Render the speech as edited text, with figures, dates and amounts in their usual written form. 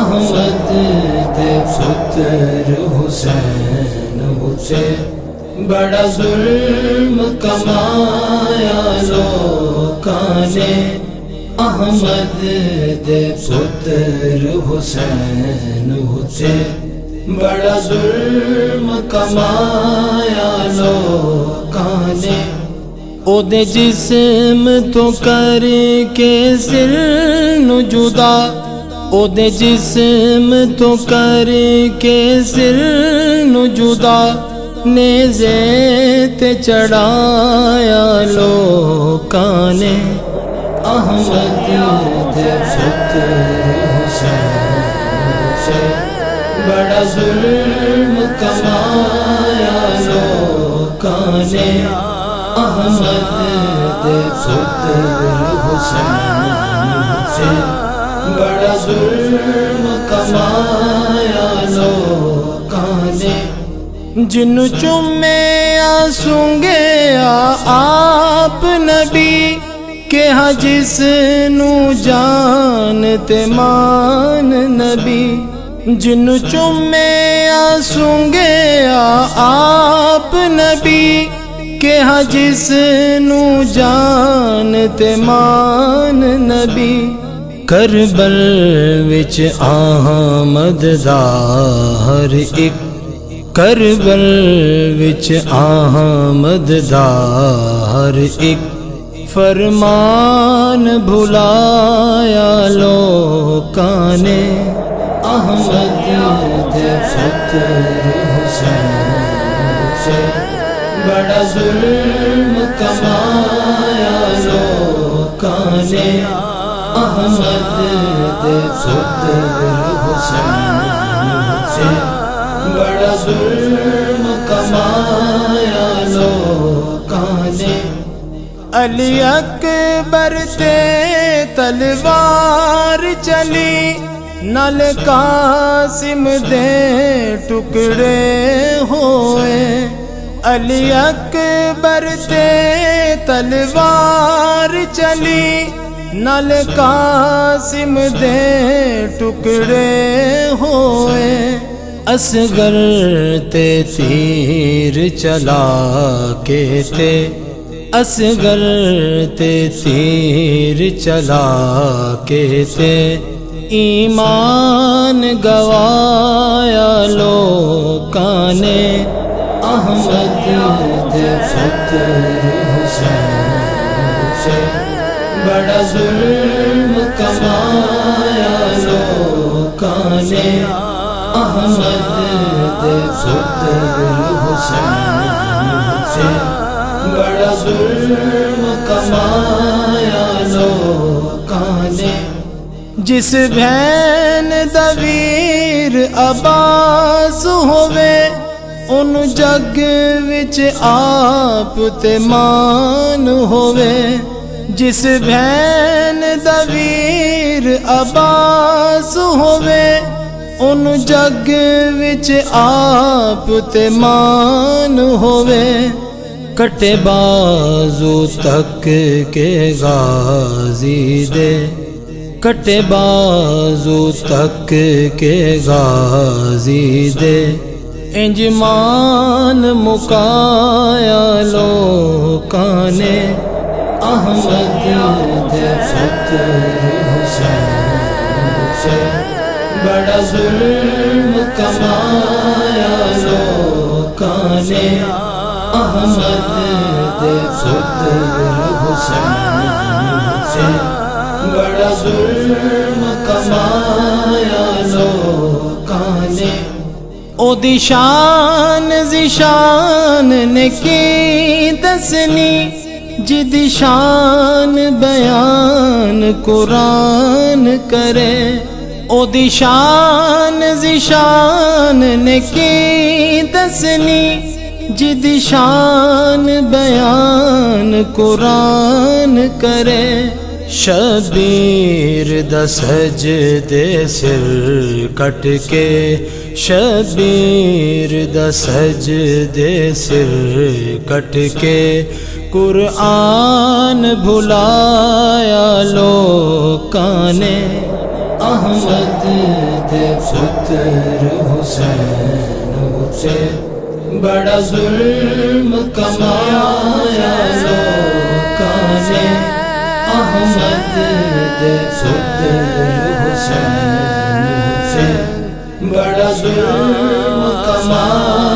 احمد دے پتر حسین اتے بڑا ظلم کمایا لوکاں نے، احمد دے پتر حسین اتے بڑا ظلم کمایا لوکاں نے، او دے جسم تو کر کے سر نو جدا، او دے جسم تو کر کے سر نو جدا، نیزے تے چڑھایا لوکاں نے، احمد دے پتر حسین سے بڑا ظلم کمایا لوکاں نے، احمد دے پتر حسین سے بڑا ظلم کمایا لوکاں نے، جنو چومیا سونگیا آپ نبی، کہا جس نو جان تے مان نبی، جنو چومیا سونگیا آپ نبی، کہا جس نو جان تے مان نبی، کربل وچ احمد دا ہر ایک، کربل وچ احمد دا ہر ایک فرمان بھلایا لوکاں نے، احمد دے پتر حسین سے بڑا ظلم کمایا لوکاں نے، احمد دے پتر حسین سے بڑا ظلم کمایا لوکاں نے، علی اکبر تے تلوار چلی، نال قاسم دے ٹکڑے ہوئے، علی اکبر تے تلوار چلی، نال قاسم دے ٹکڑے ہوئے، اصغر تے تیر چلا کے تے، اصغر تے تیر چلا کے تے ایمان گوایا لوکاں نے، احمد دے پتر حسین سے بڑا ظلم کمایا لوکاں نے، احمد دے پتر حسین سے بڑا ظلم کمایا لوکاں نے، جس بہن دا ویر عباس ہووے، ان جگ وچ آپ تے مان ہووے، جس بہن دا ویر عباس ہووے، ان جگ وچ آپ تے مان ہووے، کٹے بازو تک کے غازی دے، کٹے بازو تک کے غازی دے، انجمان مکایا لوکاں نے، احمد دے پتر حسین سے بڑا ظلم کمایا لوکاں نے، احمد دے پتر حسین سے بڑا ظلم کمایا لوکاں نے، او دی شان ذیشان نے کی دسنی، جدی شان بیان قرآن کرے، او دی شان ذیشان نے کی دسنی، جدی شان بیان قرآن کرے، شبیر دا سجدے سر کٹ کے، شبیر دا سجدے سر کٹ کے، قرآن بھلایا لوکاں نے، احمد دے پتر حسین تے بڑا ظلم کمایا لوکاں نے، احمد دے پتر حسین تے بڑا ظلم کمایا